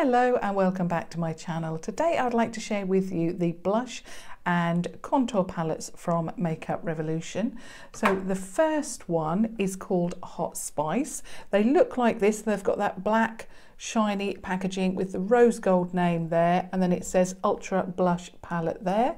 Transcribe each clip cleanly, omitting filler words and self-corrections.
Hello and welcome back to my channel. Today I'd like to share with you the blush and contour palettes from Makeup Revolution. So the first one is called Hot Spice. They look like this. They've got that black shiny packaging with the rose gold name there, and then it says Ultra Blush Palette there.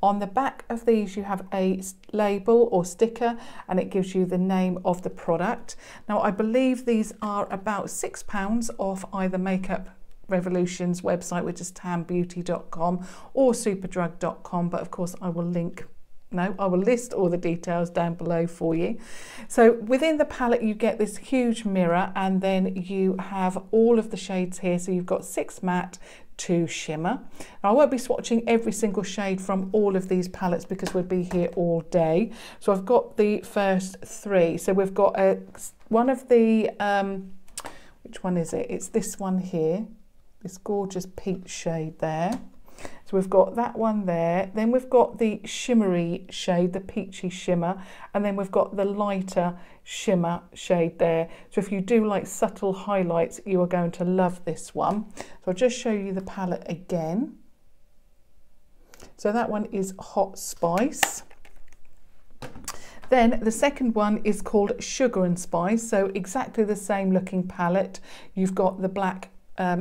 On the back of these you have a label or sticker and it gives you the name of the product. Now I believe these are about £6 off either Makeup Revolution's website, which is tanbeauty.com, or superdrug.com, but of course I will list all the details down below for you. So within the palette you get this huge mirror, and then you have all of the shades here. So you've got 6 matte, 2 shimmer. Now, I won't be swatching every single shade from all of these palettes because we'll be here all day. So I've got the first 3. So we've got one of the which one is it? It's this one here, this gorgeous peach shade there. So we've got that one there, then we've got the shimmery shade, the peachy shimmer, and then we've got the lighter shimmer shade there. So if you do like subtle highlights, you are going to love this one. So I'll just show you the palette again. So that one is Hot Spice. Then the second one is called Sugar and Spice. So exactly the same looking palette. You've got the black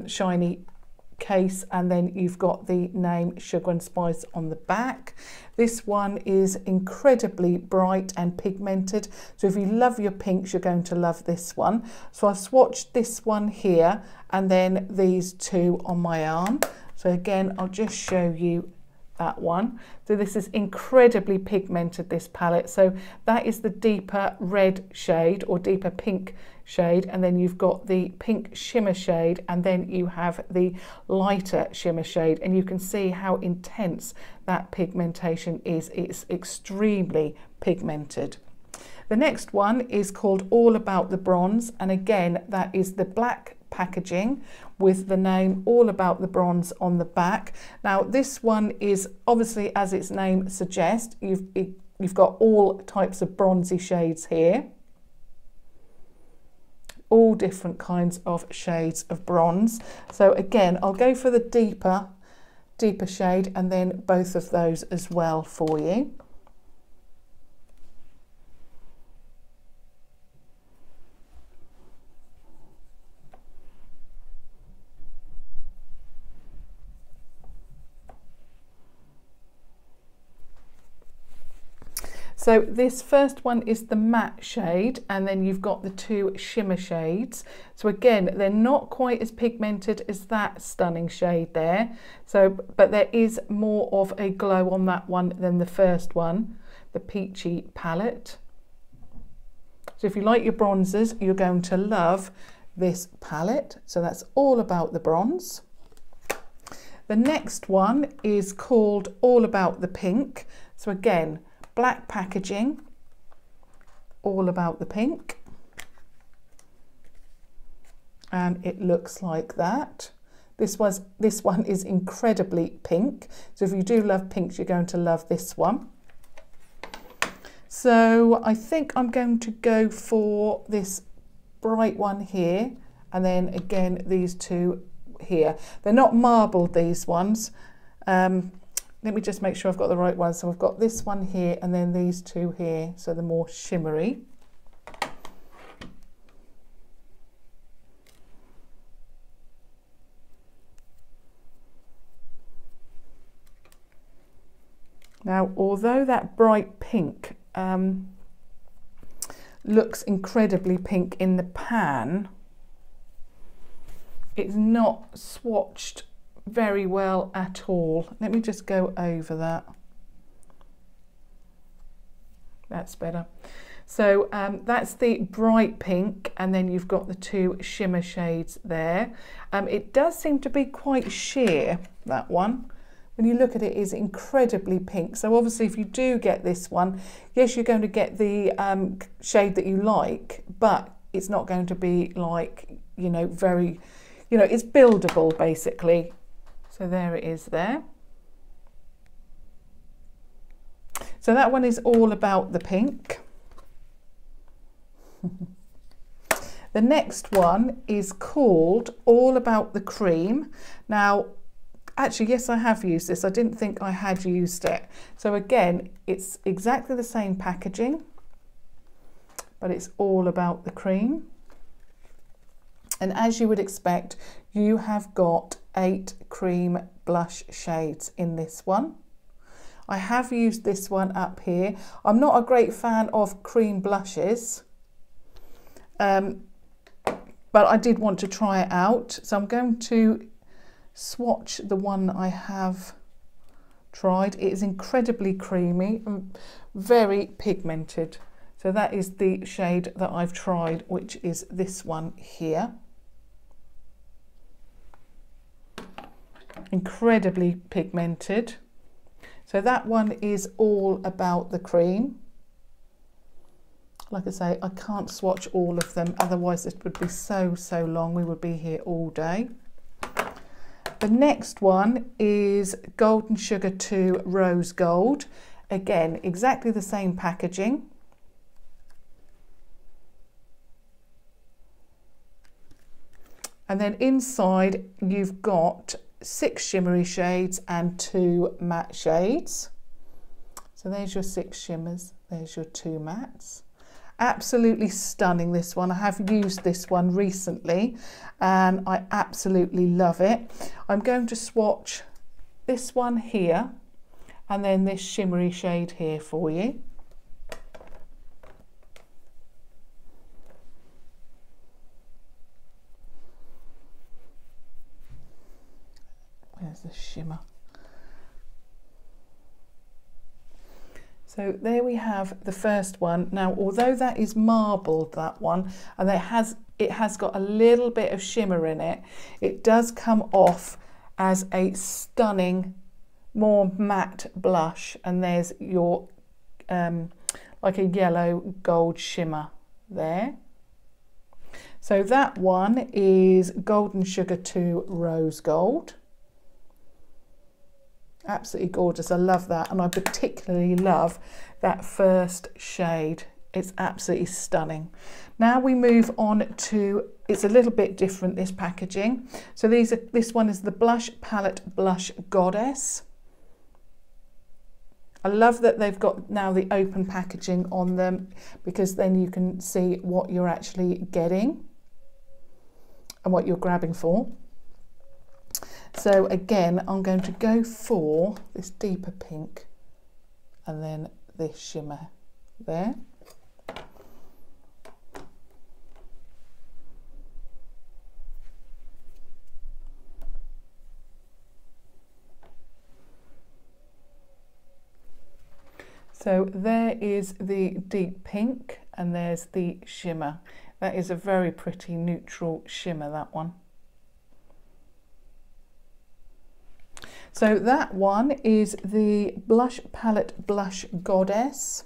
shiny case, and then you've got the name Sugar and Spice on the back. This one is incredibly bright and pigmented, so if you love your pinks you're going to love this one. So I've swatched this one here and then these 2 on my arm. So again I'll just show you that one. So this is incredibly pigmented, this palette. So that is the deeper red shade or deeper pink shade, and then you've got the pink shimmer shade, and then you have the lighter shimmer shade, and you can see how intense that pigmentation is. It's extremely pigmented. The next one is called All About the Bronze, and again that is the black packaging with the name All About the Bronze on the back. Now this one is obviously, as its name suggests, you've got all types of bronzy shades here, all different kinds of shades of bronze. So again I'll go for the deeper shade and then both of those as well for you. So this first one is the matte shade, and then you've got the 2 shimmer shades. So again, they're not quite as pigmented as that stunning shade there. So, but there is more of a glow on that one than the first one, the peachy palette. So if you like your bronzers, you're going to love this palette. So that's All About the Bronze. The next one is called All About the Pink. So again, black packaging, All About the Pink, and it looks like that. This one is incredibly pink, so if you do love pinks you're going to love this one. So I think I'm going to go for this bright one here, and then again these 2 here. They're not marbled, these ones. Let me just make sure I've got the right one. So I've got this one here and then these 2 here, so the more shimmery. Now, although that bright pink looks incredibly pink in the pan, it's not swatched very well at all. Let me just go over that. That's better. So that's the bright pink, and then you've got the 2 shimmer shades there. It does seem to be quite sheer, that one. When you look at it, it's incredibly pink. So obviously if you do get this one, yes, you're going to get the shade that you like, but it's not going to be like, you know, very, you know, it's buildable basically. So there it is there. So that one is All About the Pink. The next one is called All About the Cream. Now, actually, yes, I have used this. I didn't think I had used it. So again, it's exactly the same packaging, but it's all about the cream. And as you would expect, you have got 8 cream blush shades in this one. I have used this one up here. I'm not a great fan of cream blushes, but I did want to try it out. So I'm going to swatch the one I have tried. It is incredibly creamy and very pigmented. So that is the shade that I've tried, which is this one here. Incredibly pigmented. So that one is all about the cream. Like I say, I can't swatch all of them, otherwise it would be so long. We would be here all day. The next one is Golden Sugar 2 Rose Gold. Again, exactly the same packaging. And then inside you've got 6 shimmery shades and 2 matte shades. So there's your 6 shimmers, there's your 2 mattes. Absolutely stunning, this one. I have used this one recently and I absolutely love it. I'm going to swatch this one here and then this shimmery shade here for you. Where's the shimmer? So there we have the first one. Now, although that is marbled, that one, and it has got a little bit of shimmer in it, it does come off as a stunning, more matte blush. And there's your like a yellow gold shimmer there. So that one is Golden Sugar 2 Rose Gold. Absolutely gorgeous. I love that, and I particularly love that first shade. It's absolutely stunning. Now we move on to, it's a little bit different, this packaging. So this one is the Blush Palette Blush Goddess. I love that they've got now the open packaging on them, because then you can see what you're actually getting and what you're grabbing for. So again, I'm going to go for this deeper pink and then this shimmer there. So there is the deep pink and there's the shimmer. That is a very pretty neutral shimmer, that one. So that one is the Blush Palette Blush Goddess.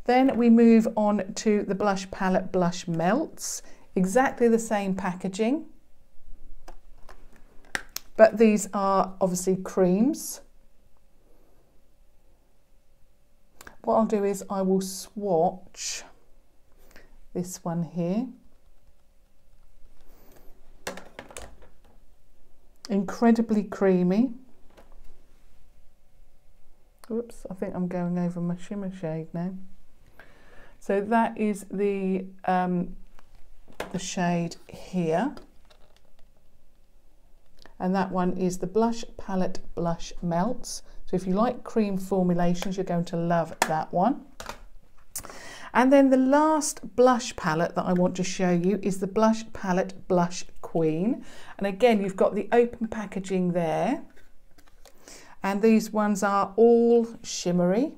Then we move on to the Blush Palette Blush Melts. Exactly the same packaging, but these are obviously creams. What I'll do is I will swatch this one here. Incredibly creamy. Oops, I think I'm going over my shimmer shade now. So that is the shade here. And that one is the Blush Palette Blush Melts. So if you like cream formulations, you're going to love that one. And then the last blush palette that I want to show you is the Blush Palette Blush Queen. And again, you've got the open packaging there. And these ones are all shimmery.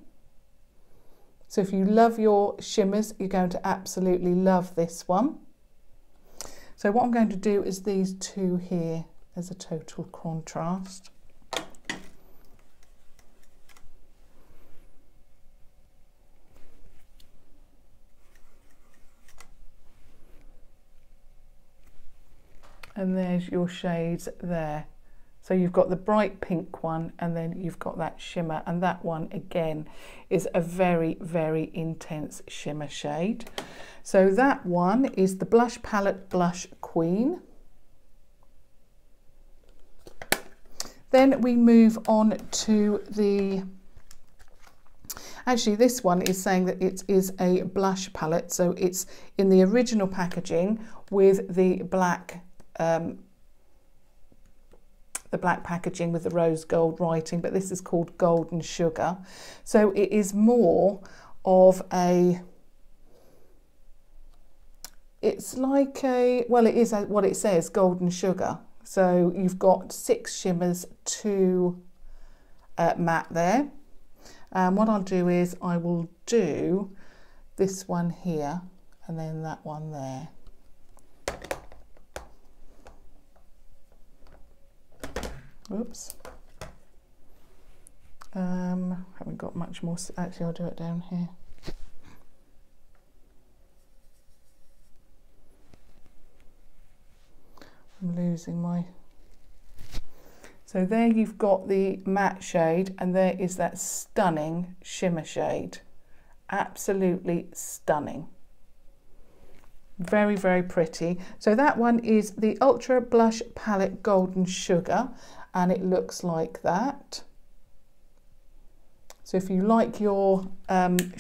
So if you love your shimmers, you're going to absolutely love this one. So what I'm going to do is these two here as a total contrast. And there's your shades there. So you've got the bright pink one, and then you've got that shimmer, and that one again is a very, very intense shimmer shade. So that one is the Blush Palette Blush Queen. Then we move on to the, actually this one is saying that it is a blush palette, so it's in the original packaging with the black packaging with the rose gold writing, but this is called Golden Sugar. So it is more of a, it's like a, well, it is what it says, Golden Sugar. So you've got 6 shimmers to matte there. And what I'll do is I will do this one here and then that one there. Oops. Haven't got much more. Actually, I'll do it down here. I'm losing my... So there you've got the matte shade, and there is that stunning shimmer shade. Absolutely stunning. Very, very pretty. So that one is the Ultra Blush Palette Golden Sugar, and it looks like that. So if you like your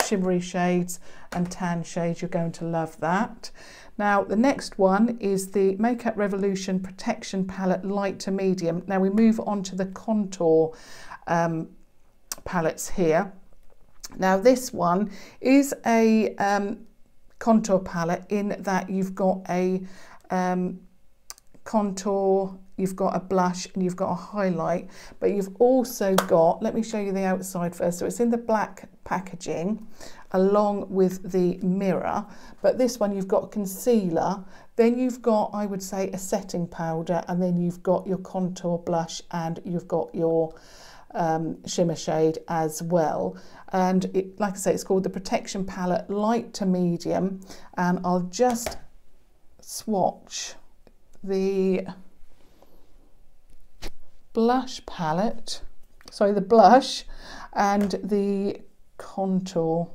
shimmery shades and tan shades, you're going to love that. Now the next one is the Makeup Revolution Protection Palette Light to Medium. Now we move on to the contour palettes here. Now this one is a contour palette in that you've got a contour, you've got a blush, and you've got a highlight, but you've also got, let me show you the outside first. So it's in the black packaging along with the mirror, but this one you've got concealer, then you've got, I would say, a setting powder, and then you've got your contour blush, and you've got your shimmer shade as well. And it, like I say, it's called the Protection Palette Light to Medium, and I'll just swatch the blush palette, sorry, the blush and the contour.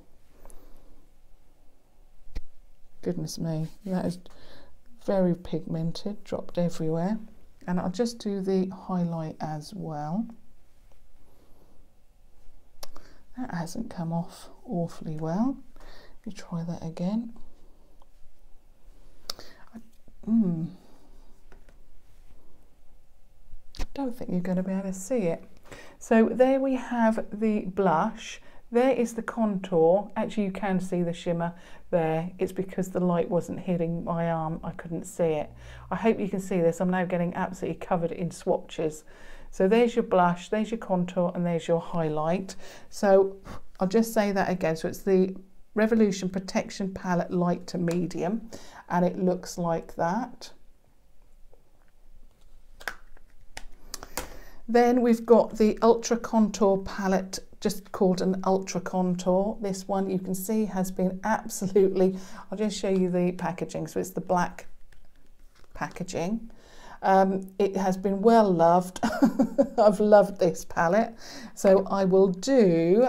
Goodness me, that is very pigmented, dropped everywhere. And I'll just do the highlight as well. That hasn't come off awfully well. Let me try that again. I don't think you're going to be able to see it. So there we have the blush. There is the contour. Actually, you can see the shimmer there. It's because the light wasn't hitting my arm, I couldn't see it. I hope you can see this. I'm now getting absolutely covered in swatches. So there's your blush, there's your contour, and there's your highlight. So I'll just say that again. So it's the Revolution Protection Palette Light to Medium, and it looks like that. Then we've got the Ultra Contour Palette, just called an Ultra Contour. This one you can see has been absolutely, I'll just show you the packaging. So it's the black packaging. It has been well loved. I've loved this palette. So I will do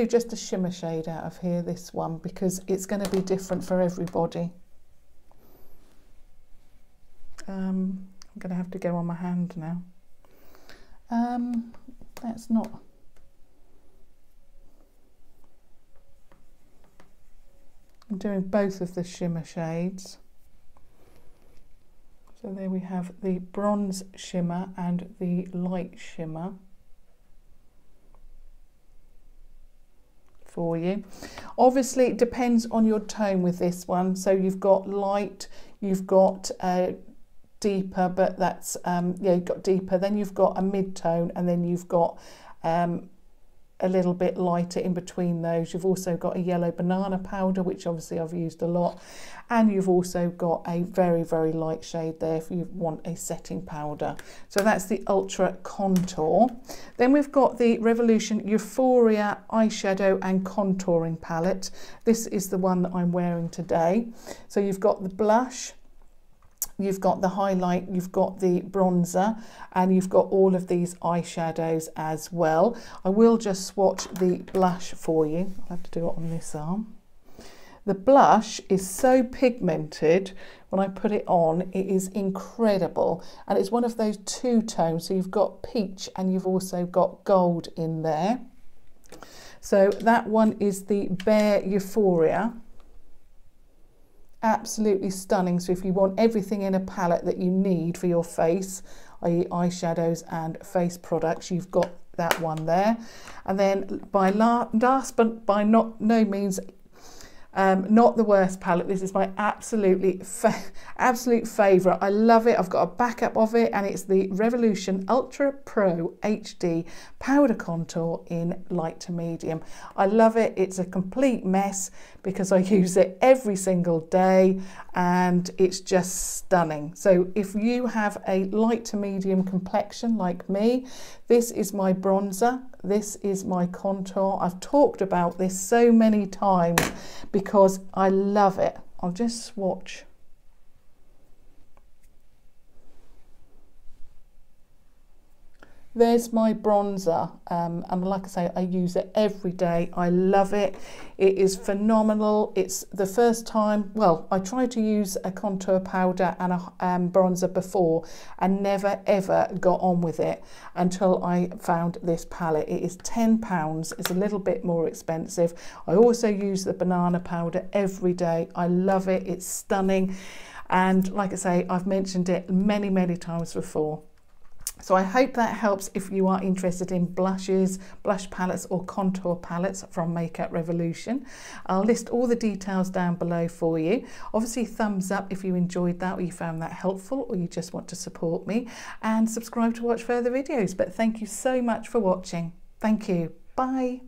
just a shimmer shade out of here, this one, because it's going to be different for everybody. I'm going to have to go on my hand now. That's not... I'm doing both of the shimmer shades. So there we have the bronze shimmer and the light shimmer for you. Obviously it depends on your tone with this one. So you've got light, you've got deeper, but that's yeah, you've got deeper, then you've got a mid-tone, and then you've got a little bit lighter in between those. You've also got a yellow banana powder, which obviously I've used a lot, and you've also got a very, very light shade there if you want a setting powder. So that's the Ultra Contour. Then we've got the Revolution Euphoria Eyeshadow and Contouring Palette. This is the one that I'm wearing today. So you've got the blush, You've got the highlight, you've got the bronzer, and you've got all of these eyeshadows as well. I will just swatch the blush for you. I'll have to do it on this arm. The blush is so pigmented. When I put it on, it is incredible. And it's one of those two tones. So you've got peach and you've also got gold in there. So that one is the Bare Euphoria. Absolutely stunning. So if you want everything in a palette that you need for your face, i.e. eyeshadows and face products, you've got that one there. And then last but by no means not the worst palette, this is my absolute favourite. I love it. I've got a backup of it, and it's the Revolution Ultra Pro HD Powder Contour in light to medium. I love it. It's a complete mess because I use it every single day and it's just stunning. So if you have a light to medium complexion like me, this is my bronzer. This is my contour. I've talked about this so many times because I love it. I'll just swatch. There's my bronzer, and like I say, I use it every day. I love it. It is phenomenal. It's the first time, well, I tried to use a contour powder and a bronzer before and never ever got on with it until I found this palette. It is £10. It's a little bit more expensive. I also use the banana powder every day. I love it. It's stunning. And like I say, I've mentioned it many times before. So I hope that helps if you are interested in blushes, blush palettes or contour palettes from Makeup Revolution. I'll list all the details down below for you. Obviously thumbs up if you enjoyed that or you found that helpful or you just want to support me, and subscribe to watch further videos. But thank you so much for watching. Thank you. Bye.